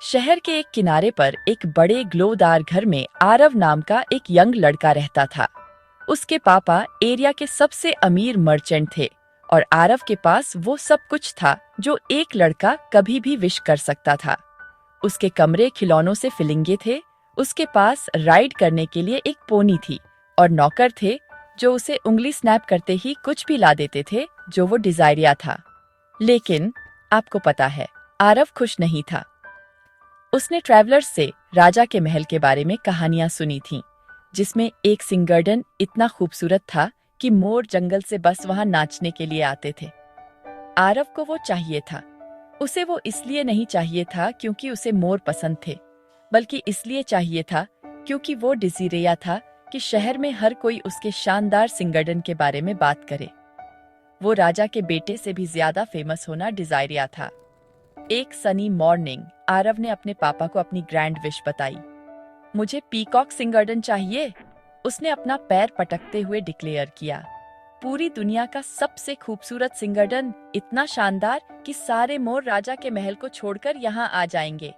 शहर के एक किनारे पर एक बड़े ग्लोदार घर में आरव नाम का एक यंग लड़का रहता था। उसके पापा एरिया के सबसे अमीर मर्चेंट थे और आरव के पास वो सब कुछ था जो एक लड़का कभी भी विश कर सकता था। उसके कमरे खिलौनों से फिलिंगे थे, उसके पास राइड करने के लिए एक पोनी थी और नौकर थे जो उसे उंगली स्नैप करते ही कुछ भी ला देते थे जो वो डिजायरिया था। लेकिन आपको पता है, आरव खुश नहीं था। उसने ट्रैवलर्स से राजा के महल के बारे में कहानियां सुनी थीं, जिसमें एक सिंगर्डन इतना खूबसूरत था कि मोर जंगल से बस वहां नाचने के लिए आते थे। आरव को वो चाहिए था। उसे वो इसलिए नहीं चाहिए था क्योंकि उसे मोर पसंद थे, बल्कि इसलिए चाहिए था क्योंकि वो डिजीरिया था कि शहर में हर कोई उसके शानदार सिंगर्डन के बारे में बात करे। वो राजा के बेटे से भी ज्यादा फेमस होना डिजायरिया था। एक सनी मॉर्निंग आरव ने अपने पापा को अपनी ग्रैंड विश बताई। मुझे पीकॉक सिंगर्डन चाहिए, उसने अपना पैर पटकते हुए डिक्लेयर किया। पूरी दुनिया का सबसे खूबसूरत सिंगर्डन, इतना शानदार कि सारे मोर राजा के महल को छोड़कर यहाँ आ जाएंगे।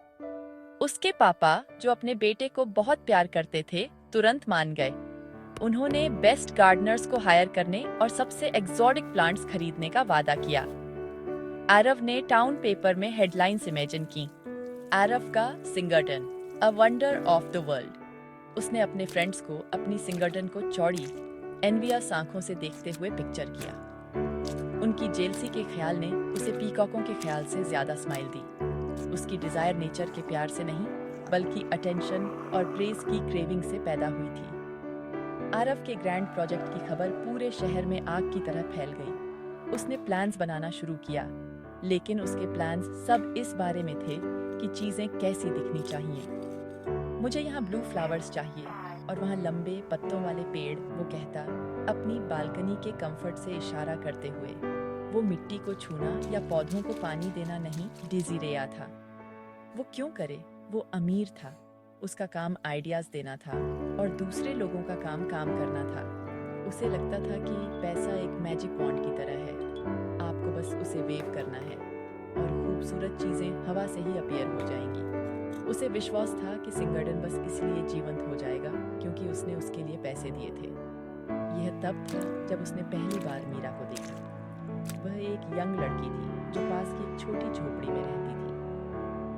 उसके पापा, जो अपने बेटे को बहुत प्यार करते थे, तुरंत मान गए। उन्होंने बेस्ट गार्डनर्स को हायर करने और सबसे एक्सोटिक प्लांट्स खरीदने का वादा किया। आरव ने टाउन पेपर में हेडलाइंस इमेजिन की। आरव का सिंगर्डन, a wonder of the world. उसने अपने फ्रेंड्स को अपनी सिंगर्डन को चौड़ी एनवियस आंखों से देखते हुए पिक्चर किया। उनकी जेलसी के ख्याल ने उसे पीकॉकों के ख्याल से ज्यादा स्माइल दी। उसकी डिजायर नेचर के प्यार से नहीं, बल्कि अटेंशन और प्रेज की क्रेविंग से पैदा हुई थी। आरव के ग्रैंड प्रोजेक्ट की खबर पूरे शहर में आग की तरह फैल गई। उसने प्लान्स बनाना शुरू किया, लेकिन उसके प्लान्स सब इस बारे में थे कि चीजें कैसी दिखनी चाहिए। मुझे यहाँ ब्लू फ्लावर्स चाहिए और वहाँ लंबे पत्तों वाले पेड़, वो कहता, अपनी बालकनी के कंफर्ट से इशारा करते हुए। वो मिट्टी को छूना या पौधों को पानी देना नहीं डिजीरिया था। वो क्यों करे? वो अमीर था। उसका काम आइडियाज देना था और दूसरे लोगों का काम करना था। उसे लगता था कि पैसा एक मैजिक वॉन्ड की तरह है, आपको बस उसे वेव करना है और खूबसूरत चीजें हवा से ही अपीयर हो जाएंगी। उसे विश्वास था कि सिंगर्डन बस इसलिए जीवंत हो जाएगा क्योंकि उसने उसके लिए पैसे दिए थे। यह तब था जब उसने पहली बार मीरा को देखा। वह एक यंग लड़की थी जो पास की एक छोटी झोपड़ी में रहती थी।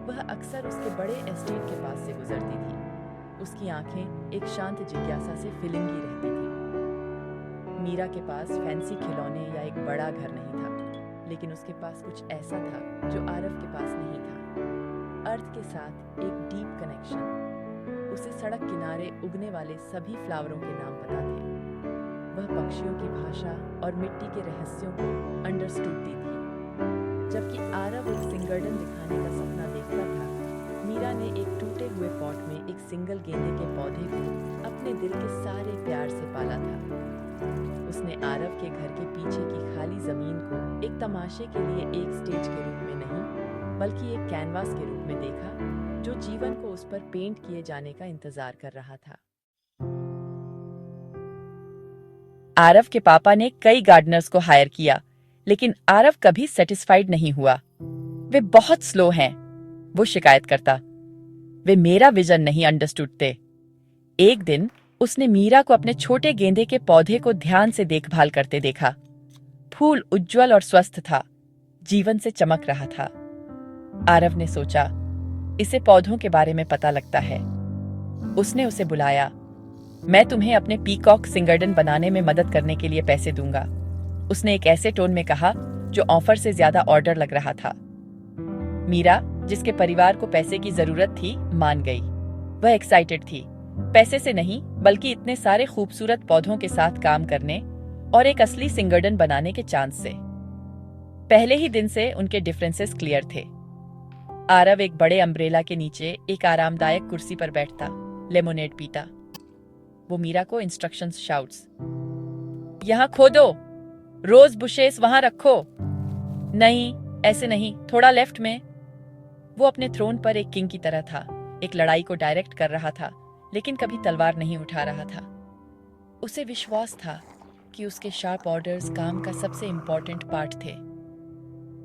वह अक्सर उसके बड़े एस्टेट के पास से गुजरती थी। उसकी आंखें एक शांत जिज्ञासा से फिलिंगी रहती थी। मीरा के पास फैंसी खिलौने या एक बड़ा घर नहीं था, लेकिन उसके पास कुछ ऐसा था जो आरव के पास नहीं था। अर्थ के साथ एक डीप कनेक्शन। उसे सड़क किनारे उगने वाले सभी फ्लावरों के नाम पता थे। वह पक्षियों की भाषा और मिट्टी के रहस्यों को अंडरस्टूड थी। जबकि आरव एक सिंगर्डन दिखाने का सपना देखता था, मीरा ने एक टूटे हुए पॉट में एक सिंगल गेंदे के पौधे को अपने दिल के सारे प्यार से पाला था। उसने आरव के घर के पीछे की खाली जमीन को एक तमाशे के लिए एक स्टेज के रूप में नहीं, बल्कि एक कैनवास के रूप में देखा जो जीवन को उस पर पेंट किए जाने का इंतजार कर रहा था। आरव के पापा ने कई गार्डनर्स को हायर किया, लेकिन आरव कभी सेटिस्फाइड नहीं हुआ। वे बहुत स्लो हैं, वो शिकायत करता। वे मेरा विजन नहीं अंडरस्टूड थे। एक दिन उसने मीरा को अपने छोटे गेंदे के पौधे को ध्यान से देखभाल करते देखा। फूल उज्जवल और स्वस्थ था, जीवन से चमक रहा था। आरव ने सोचा, इसे पौधों के बारे में पता लगता है। उसने उसे बुलाया। मैं तुम्हें अपने पीकॉक सिंगर्डन बनाने में मदद करने के लिए पैसे दूंगा, उसने एक ऐसे टोन में कहा जो ऑफर से ज्यादा ऑर्डर लग रहा था। मीरा, जिसके परिवार को पैसे की जरूरत थी, मान गई। वह एक्साइटेड थी, पैसे से नहीं बल्कि इतने सारे खूबसूरत पौधों के साथ काम करने और एक असली सिंगर्डन बनाने के चांस से। पहले ही दिन से उनके डिफरेंसेस क्लियर थे। आरव एक बड़े अम्ब्रेला के नीचे एक आरामदायक कुर्सी पर बैठता, लेमोनेड पीता। वो मीरा को इंस्ट्रक्शंस शाउट्स, यहाँ खोदो, रोज बुशेस वहां रखो, नहीं ऐसे नहीं, थोड़ा लेफ्ट में। वो अपने थ्रोन पर एक किंग की तरह था, एक लड़ाई को डायरेक्ट कर रहा था, लेकिन कभी तलवार नहीं उठा रहा था। उसे विश्वास था कि उसके शार्प ऑर्डर्स काम का सबसे इंपॉर्टेंट पार्ट थे।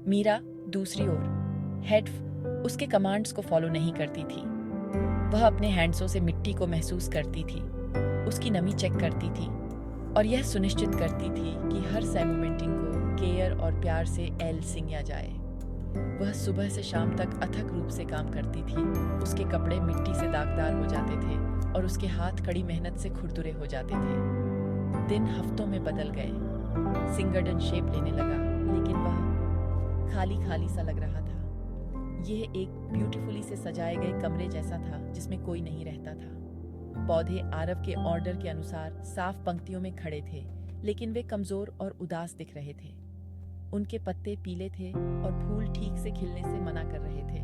मीरा दूसरी ओर हेड उसके कमांड्स को फॉलो नहीं करती थी। वह अपने हैंड्सों से मिट्टी को महसूस करती थी, उसकी नमी चेक करती थी और यह सुनिश्चित करती थी कि हर सेमोमेंटिंग को केयर और प्यार से एल सिंगा जाए। वह सुबह से शाम तक अथक रूप से काम करती थी। उसके कपड़े मिट्टी से दागदार हो जाते थे और उसके हाथ कड़ी मेहनत से खुरदुरे हो जाते थे। दिन हफ्तों में बदल गए। सिंगरडन शेप लेने लगा, लेकिन वह खाली खाली सा लग रहा था। यह एक ब्यूटीफुली से सजाए गए कमरे जैसा था जिसमें कोई नहीं रहता था। पौधे आरव के ऑर्डर के अनुसार साफ पंक्तियों में खड़े थे, लेकिन वे कमजोर और उदास दिख रहे थे। उनके पत्ते पीले थे और फूल ठीक से खिलने से मना कर रहे थे।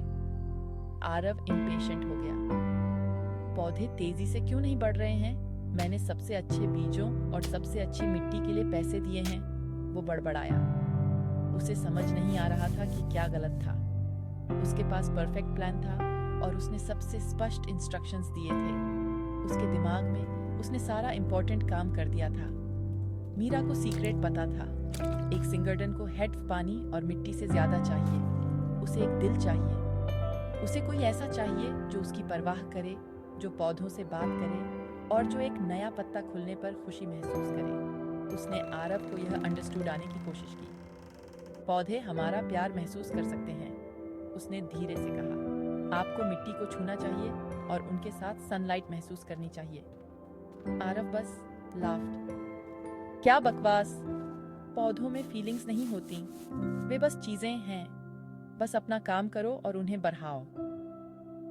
आरव इम्पेशेंट हो गया। पौधे तेजी से क्यों नहीं बढ़ रहे हैं? मैंने सबसे अच्छे बीजों और सबसे अच्छी मिट्टी के लिए पैसे दिए हैं, वो बड़बड़ाया। उसे समझ नहीं आ रहा था कि क्या गलत था। उसके पास परफेक्ट प्लान था और उसने सबसे स्पष्ट इंस्ट्रक्शंस दिए थे। उसके दिमाग में उसने सारा इंपॉर्टेंट काम कर दिया था। मीरा को सीक्रेट पता था। एक सिंगरडन को हेड पानी और मिट्टी से ज्यादा चाहिए। उसे एक दिल चाहिए। उसे कोई ऐसा चाहिए जो उसकी परवाह करे, जो पौधों से बात करे और जो एक नया पत्ता खुलने पर खुशी महसूस करे। उसने आरव को यह अंडरस्टूड आने की कोशिश की। पौधे हमारा प्यार महसूस कर सकते हैं, उसने धीरे से कहा। आपको मिट्टी को छूना चाहिए और उनके साथ सनलाइट महसूस करनी चाहिए। आरव बस लाफ्ड। क्या बकवास! पौधों में फीलिंग्स नहीं होती, वे बस चीजें हैं। बस अपना काम करो और उन्हें बढ़ाओ।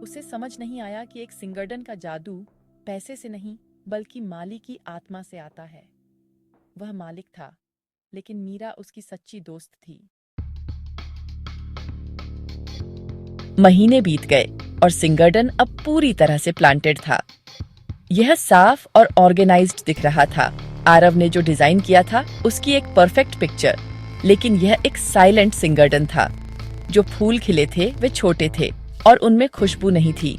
उसे समझ नहीं आया कि एक सिंगरडन का जादू पैसे से नहीं बल्कि माली की आत्मा से आता है। वह मालिक था, लेकिन मीरा उसकी सच्ची दोस्त थी। महीने बीत गए और सिंगरडन अब पूरी तरह से प्लांटेड था। यह साफ और ऑर्गेनाइज्ड दिख रहा था। आरव ने जो डिजाइन किया था उसकी एक परफेक्ट पिक्चर, लेकिन यह एक साइलेंट सिंगरडन था। जो फूल खिले थे वे छोटे थे और उनमें खुशबू नहीं थी।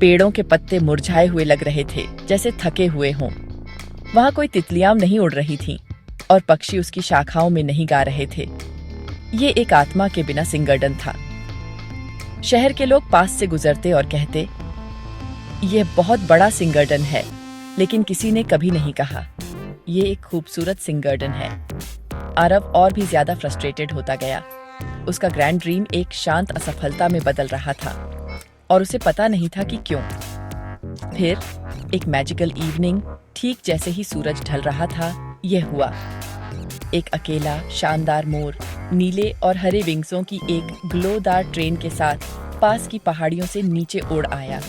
पेड़ों के पत्ते मुरझाए हुए लग रहे थे, जैसे थके हुए हों। वहां कोई तितलियां नहीं उड़ रही थीं और पक्षी उसकी शाखाओं में नहीं गा रहे थे। ये एक आत्मा के बिना सिंगरडन था। शहर के लोग पास से गुजरते और कहते, यह बहुत बड़ा सिंगरडन है, लेकिन किसी ने कभी नहीं कहा, ये एक खूबसूरत सिंगरडन है। आरव और भी ज्यादा फ्रस्ट्रेटेड होता गया। उसका ग्रैंड ड्रीम एक शांत असफलता में बदल रहा था और उसे पता नहीं था कि क्यों। फिर एक मैजिकल इवनिंग, ठीक जैसे ही सूरज ढल रहा था, यह हुआ। एक अकेला शानदार मोर नीले और हरे विंग्सों की एक ग्लोदार ट्रेन के साथ पास की पहाड़ियों से नीचे उड़ आया।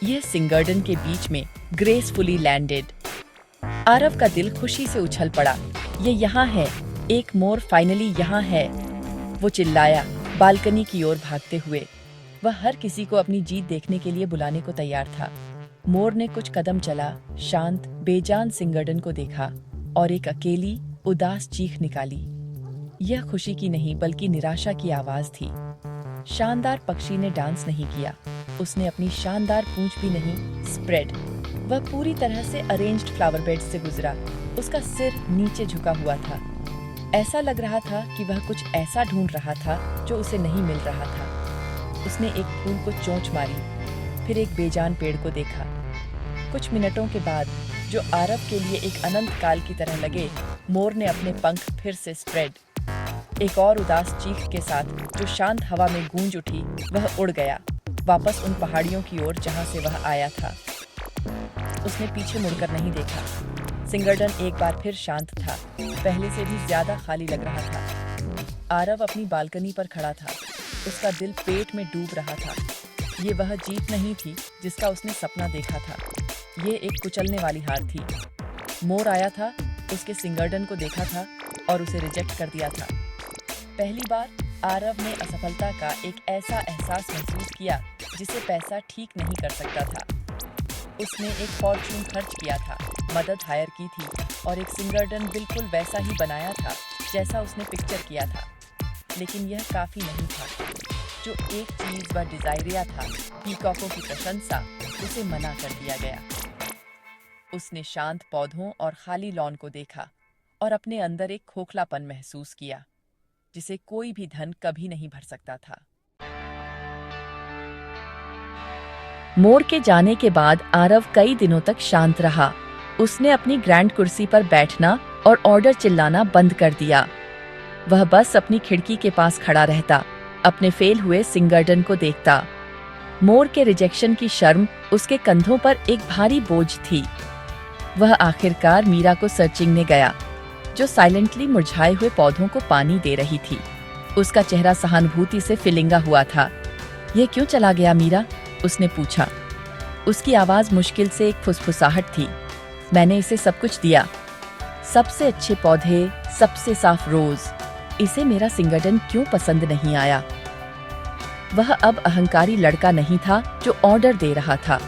यह सिंगरडन के बीच में ग्रेसफुली लैंडेड। आरव का दिल खुशी से उछल पड़ा। ये यहाँ है, एक मोर फाइनली यहाँ है, वो चिल्लाया, बालकनी की ओर भागते हुए। वह हर किसी को अपनी जीत देखने के लिए बुलाने को तैयार था। मोर ने कुछ कदम चला, शांत बेजान सिंगरडन को देखा और एक अकेली उदास चीख निकाली। यह खुशी की नहीं बल्कि निराशा की आवाज थी। शानदार पक्षी ने डांस नहीं किया, उसने अपनी शानदार पूंछ भी नहीं स्प्रेड। वह पूरी तरह से अरेंज्ड फ्लावर बेड से गुजरा। उसका सिर नीचे झुका हुआ था। ऐसा लग रहा था कि वह कुछ ऐसा ढूंढ रहा था जो उसे नहीं मिल रहा था। उसने एक फूल को चोंच मारी, फिर एक बेजान पेड़ को देखा। कुछ मिनटों के बाद, जो आरव के लिए एक अनंत काल की तरह लगे, मोर ने अपने पंख फिर से स्प्रेड। एक और उदास चीख के साथ जो शांत हवा में गूंज उठी, वह उड़ गया वापस उन पहाड़ियों की ओर जहां से वह आया था। उसने पीछे मुड़कर नहीं देखा। सिंगरडन एक बार फिर शांत था, पहले से भी ज्यादा खाली लग रहा था। आरव अपनी बालकनी पर खड़ा था, उसका दिल पेट में डूब रहा था। ये वह जीत नहीं थी जिसका उसने सपना देखा था, ये एक कुचलने वाली हार थी। मोर आया था, उसके सिंगरडन को देखा था और उसे रिजेक्ट कर दिया था। पहली बार आरव ने असफलता का एक ऐसा एहसास महसूस किया जिसे पैसा ठीक नहीं कर सकता था। उसने एक फॉर्च्यून खर्च किया था, मदद हायर की थी और एक सिंगरडन बिल्कुल वैसा ही बनाया था जैसा उसने पिक्चर किया था। लेकिन यह काफी नहीं था। जो एक चीज वह डिजायरिया था, पीकॉकों की प्रशंसा, उसे मना कर दिया गया। उसने शांत पौधों और खाली लॉन को देखा और अपने अंदर एक खोखलापन महसूस किया जिसे कोई भी धन कभी नहीं भर सकता था। मोर के जाने के बाद आरव कई दिनों तक शांत रहा। उसने अपनी ग्रैंड कुर्सी पर बैठना और ऑर्डर चिल्लाना बंद कर दिया। वह बस अपनी खिड़की के पास खड़ा रहता, अपने फेल हुए सिंगरडन को देखता। मोर के रिजेक्शन की शर्म उसके कंधों पर एक भारी बोझ थी। वह आखिरकार मीरा को सर्चिंग ने गया, जो साइलेंटली मुरझाए हुए पौधों को पानी दे रही थी। उसका चेहरा सहानुभूति से फिलिंगा हुआ था। "ये क्यों चला गया मीरा?" उसने पूछा। उसकी आवाज मुश्किल से एक फुसफुसाहट थी। "मैंने इसे सब कुछ दिया, सबसे अच्छे पौधे, सबसे साफ रोज। इसे मेरा सिंगरडन क्यों पसंद नहीं आया?" वह अब अहंकारी लड़का नहीं था जो ऑर्डर दे रहा था।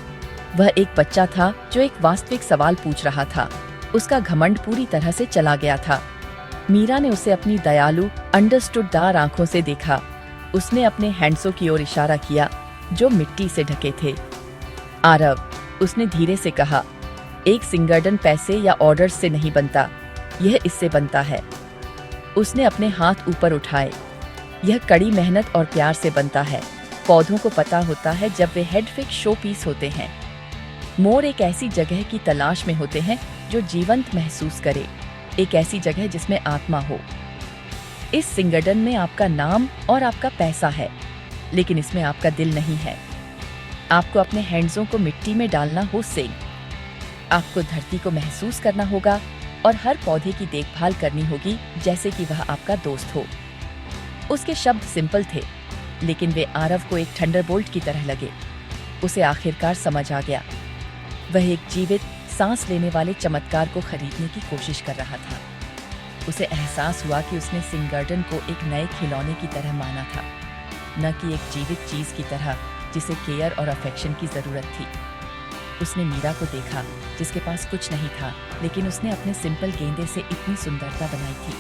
वह एक बच्चा था जो एक वास्तविक सवाल पूछ रहा था। उसका घमंड पूरी तरह से चला गया था। मीरा ने उसे अपनी दयालु, अंडरस्टूडदार आंखों से देखा। उसने अपने हैंड्सों की ओर इशारा किया जो मिट्टी से ढके थे। "आरव," उसने धीरे से कहा, "एक सिंगरडन पैसे या ऑर्डर से नहीं बनता, यह इससे बनता है।" उसने अपने हाथ ऊपर उठाए। "यह कड़ी मेहनत और प्यार से बनता है। पौधों को पता होता है जब वे हेड फिक्स शो पीस होते हैं। मोर एक ऐसी जगह की तलाश में होते हैं जो जीवंत महसूस करे, एक ऐसी जगह जिसमें आत्मा हो। इस सिंगरडन में आपका नाम और आपका पैसा है, लेकिन इसमें आपका दिल नहीं है। आपको अपने हैंड्सों को मिट्टी में डालना हो सिंग। आपको धरती को महसूस करना होगा और हर पौधे की देखभाल करनी होगी जैसे कि वह आपका दोस्त हो।" उसके शब्द सिंपल थे, लेकिन वे आरव को एक थंडरबोल्ट की तरह लगे। उसे आखिरकार समझ आ गया। वह एक जीवित, सांस लेने वाले चमत्कार को खरीदने की कोशिश कर रहा था। उसे एहसास हुआ कि उसने सिंगरडन को एक नए खिलौने की तरह माना था, न कि एक जीवित चीज की तरह जिसे केयर और अफेक्शन की जरूरत थी। उसने मीरा को देखा, जिसके पास कुछ नहीं था, लेकिन उसने अपने सिंपल गेंदे से इतनी सुंदरता बनाई थी।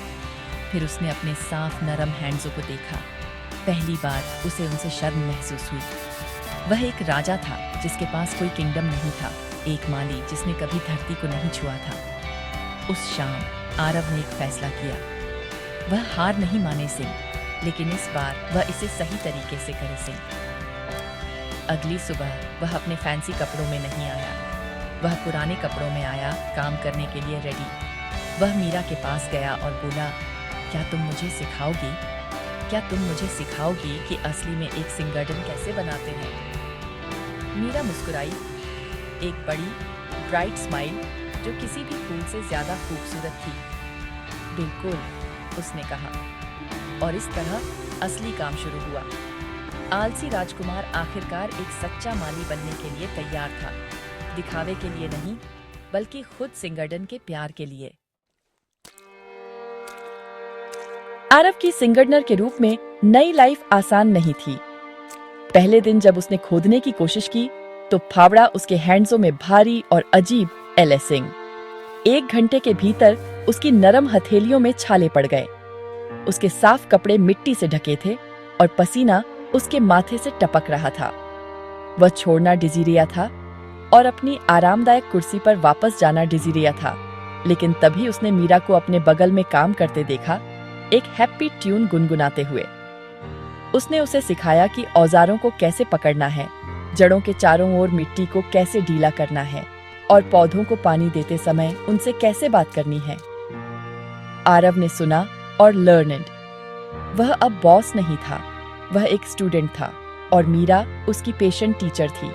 फिर उसने अपने साफ नरम हैंड्सों को देखा। पहली बार उसे उनसे शर्म महसूस हुई। वह एक राजा था जिसके पास कोई किंगडम नहीं था, एक माली जिसने कभी धरती को नहीं छुआ था। उस शाम आरव ने एक फैसला किया। वह हार नहीं माने सिंह, लेकिन इस बार वह इसे सही तरीके से करे सिंह। अगली सुबह वह अपने फैंसी कपड़ों में नहीं आया, वह पुराने कपड़ों में आया, काम करने के लिए रेडी। वह मीरा के पास गया और बोला, "क्या तुम मुझे सिखाओगी? क्या तुम मुझे सिखाओगी कि असली में एक सिंगरडन कैसे बनाते हैं?" मीरा मुस्कुराई, एक बड़ी, ब्राइट स्माइल जो किसी भी फूल से ज्यादा खूबसूरत थी। "बिल्कुल," उसने कहा, और इस तरह असली काम शुरू हुआ। आलसी राजकुमार आखिरकार एक सच्चा माली बनने के लिए तैयार था, दिखावे के लिए नहीं, बल्कि खुद सिंगरडन के प्यार के लिए। आरव की सिंगरडनर के रूप में नई लाइफ आसान नहीं थी। पहले दिन जब उसने खोदने की कोशिश की, तो फावड़ा उसके हैंड्सों में भारी और अजीब एलेसिंग। 1 घंटे के भीतर उसकी नरम हथेलियों में छाले पड़ गए। उसके साफ कपड़े मिट्टी से ढके थे और पसीना उसके माथे से टपक रहा था। वह छोड़ना डिजीरिया था और अपनी आरामदायक कुर्सी पर वापस जाना डिजीरिया था। लेकिन तभी उसने मीरा को अपने बगल में काम करते देखा, एक हैप्पी ट्यून गुनगुनाते हुए। उसने उसे सिखाया कि औजारों को कैसे पकड़ना है, जड़ों के चारों ओर मिट्टी को कैसे ढीला करना है और पौधों को पानी देते समय उनसे कैसे बात करनी है। आरव ने सुना और लर्नड। वह अब बॉस नहीं था, वह एक स्टूडेंट था और मीरा उसकी पेशेंट टीचर थी।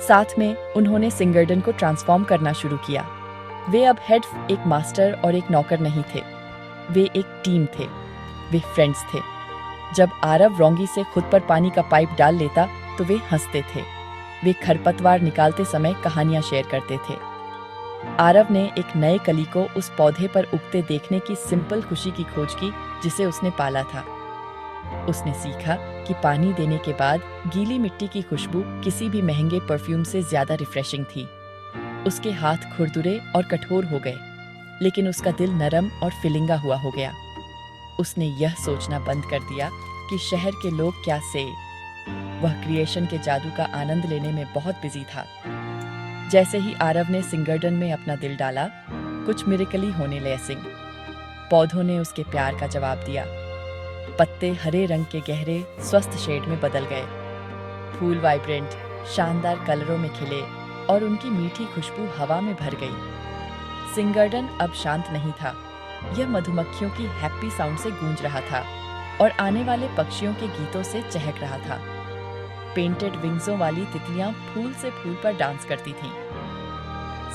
साथ में उन्होंने सिंगरडन को ट्रांसफॉर्म करना शुरू किया। वे अब हेड एक मास्टर और एक नौकर नहीं थे, वे एक टीम थे, वे फ्रेंड्स थे। जब आरव रोंगी से खुद पर पानी का पाइप डाल लेता तो वे हंसते थे। वे खरपतवार निकालते समय कहानियां शेयर करते थे। आरव ने एक नए कली को उस पौधे पर उगते देखने की सिंपल खुशी की खोज की जिसे उसने पाला था। उसने सीखा कि पानी देने के बाद गीली मिट्टी की खुशबू किसी भी महंगे परफ्यूम से ज्यादा रिफ्रेशिंग थी। उसके हाथ खुरदुरे और कठोर हो गए, लेकिन उसका दिल नरम और फिलिंगा हुआ हो गया। उसने यह सोचना बंद कर दिया कि शहर के लोग क्या से। वह क्रिएशन के जादू का आनंद लेने में बहुत बिजी था। जैसे ही आरव ने सिंगरडन में अपना दिल डाला, कुछ मिरेकली होने लगे। पौधों ने उसके प्यार का जवाब दिया। पत्ते हरे रंग के गहरे स्वस्थ शेड में बदल गए, फूल वाइब्रेंट, शानदार कलरों में खिले और उनकी मीठी खुशबू हवा में भर गई। सिंह गार्डन अब शांत नहीं था। यह मधुमक्खियों की हैप्पी साउंड से गूंज रहा था और आने वाले पक्षियों के गीतों से चहक रहा था। पेंटेड विंग्सों वाली तितलियां फूल से फूल पर डांस करती थीं।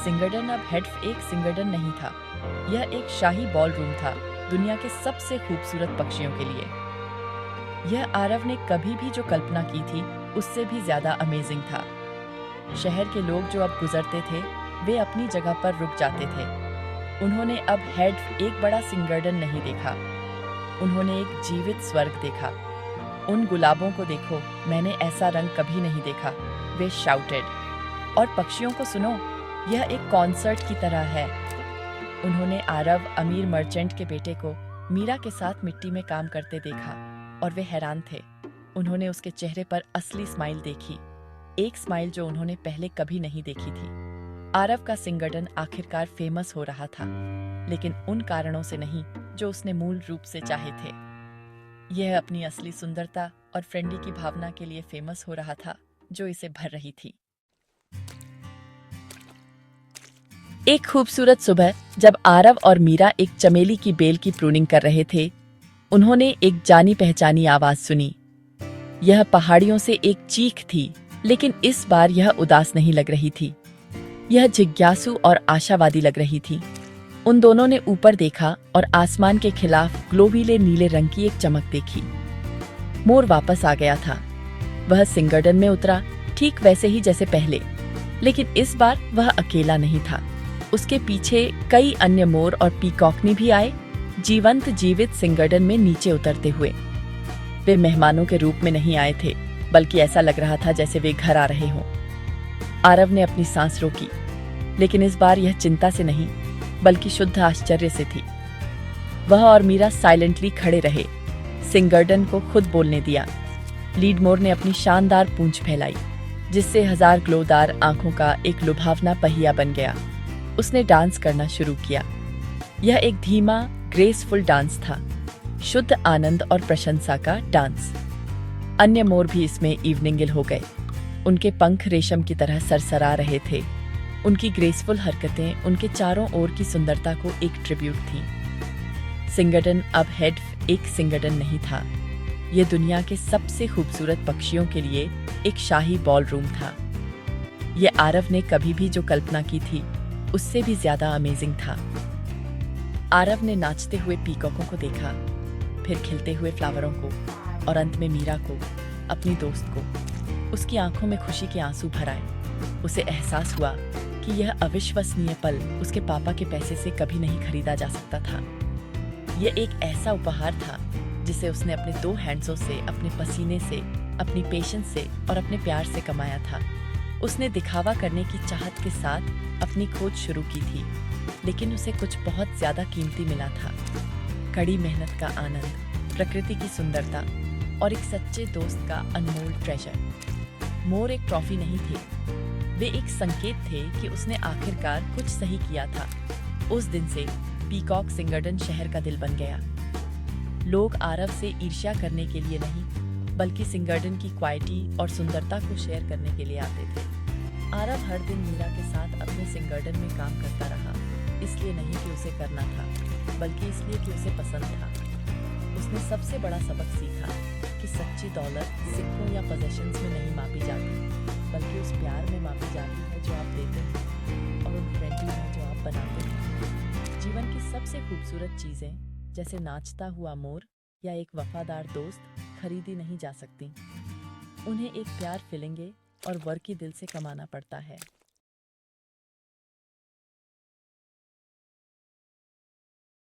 सिंह गार्डन अब एक सिंह गार्डन नहीं था, यह एक शाही बॉल रूम था, दुनिया के सबसे खूबसूरत पक्षियों के लिए। यह आरव ने कभी भी जो कल्पना की थी उससे भी ज्यादा अमेजिंग था। शहर के लोग जो अब गुजरते थे वे अपनी जगह पर रुक जाते थे। उन्होंने अब एक बड़ा सिंह गार्डन नहीं देखा, उन्होंने एक जीवित स्वर्ग देखा। उन गुलाबों को देखो, मैंने ऐसा रंग कभी नहीं देखा, वे शाउटेड। और पक्षियों को सुनो, यह एक कॉन्सर्ट की तरह है। उन्होंने आरव अमीर मर्चेंट के बेटे को मीरा के साथ मिट्टी में काम करते देखा और वे हैरान थे। उन्होंने उसके चेहरे पर असली स्माइल देखी, एक स्माइल जो उन्होंने पहले कभी नहीं देखी थी। आरव का सिंह गार्डन आखिरकार फेमस हो रहा था, लेकिन उन कारणों से नहीं जो उसने मूल रूप से चाहे थे। यह अपनी असली सुंदरता और फ्रेंडली की भावना के लिए फेमस हो रहा था जो इसे भर रही थी। एक खूबसूरत सुबह जब आरव और मीरा एक चमेली की बेल की प्रूनिंग कर रहे थे, उन्होंने एक जानी पहचानी आवाज सुनी। यह पहाड़ियों से एक चीख थी, लेकिन इस बार यह उदास नहीं लग रही थी। यह जिज्ञासु और आशावादी लग रही थी। उन दोनों ने ऊपर देखा और आसमान के खिलाफ ग्लोबीले नीले रंग की एक चमक देखी। मोर वापस आ गया था। वह सिंह गार्डन में उतरा, ठीक वैसे ही जैसे पहले, लेकिन इस बार वह अकेला नहीं था। उसके पीछे कई अन्य मोर और पीकॉकनी भी आए, जीवित सिंह गार्डन में नीचे उतरते हुए। वे मेहमानों के रूप में नहीं आए थे, बल्कि ऐसा लग रहा था जैसे वे घर आ रहे हों। आरव ने अपनी सांस रोकी, लेकिन इस बार यह चिंता से नहीं, बल्कि शुद्ध आश्चर्य से थी। वह और मीरा साइलेंटली खड़े रहे, सिंह गार्डन को खुद बोलने दिया। लीड मोर ने अपनी शानदार पूंछ फैलाई, जिससे 1000 ग्लोदार आंखों का एक लुभावना पहिया बन गया। उसने डांस करना शुरू किया। यह एक धीमा, ग्रेसफुल डांस था, शुद्ध आनंद और प्रशंसा का डांस। अन्य मोर भी इसमें इवनिंगल हो गए। उनके पंख रेशम की तरह सरसरा रहे थे। उनकी ग्रेसफुल हरकतें उनके चारों ओर की सुंदरता को एक ट्रिब्यूट थी। सिंह गार्डन अब एक सिंह गार्डन नहीं था, यह दुनिया के सबसे खूबसूरत पक्षियों के लिए एक शाही बॉल रूम था। यह आरव ने कभी भी जो कल्पना की थी उससे भी ज्यादा अमेजिंग था। आरव ने नाचते हुए पीकॉकों को देखा, फिर खिलते हुए फ्लावरों को, और अंत में मीरा को, अपनी दोस्त को। उसकी आंखों में खुशी के आंसू भर आए। उसे एहसास हुआ कि यह अविश्वसनीय पल उसके पापा के पैसे से कभी नहीं खरीदा जा सकता था। यह एक ऐसा उपहार था जिसे उसने अपने 2 हैंड्सों से, अपने पसीने से, अपनी पेशेंस से और अपने प्यार से कमाया था। उसने दिखावा करने की चाहत के साथ अपनी खोज शुरू की थी, लेकिन उसे कुछ बहुत ज्यादा कीमती मिला था। कड़ी मेहनत का आनंद, प्रकृति की सुंदरता और एक सच्चे दोस्त का अनमोल ट्रेजर। मोर एक ट्रॉफी नहीं थे, वे एक संकेत थे कि उसने आखिरकार कुछ सही किया था। उस दिन से पीकॉक सिंह गार्डन शहर का दिल बन गया। लोग आरव से ईर्ष्या करने के लिए नहीं, बल्कि सिंह गार्डन की क्वालिटी और सुंदरता को शेयर करने के लिए आते थे। आरव हर दिन मीरा के साथ अपने सिंह गार्डन में काम करता रहा, इसलिए नहीं कि उसे करना था, बल्कि इसलिए कि उसे पसंद था। उसने सबसे बड़ा सबक सीखा कि सच्ची दौलत सिक्कों या पोजेशंस में नहीं मापी जाती, बल्कि उस प्यार में मापी जाती है जो आप देते हैं और उन फ्रेंडली में जो आप बनाते हैं। जीवन की सबसे खूबसूरत चीजें, जैसे नाचता हुआ मोर या एक वफादार दोस्त, खरीदी नहीं जा सकती। उन्हें एक प्यार फीलिंगे और वर्की दिल से कमाना पड़ता है।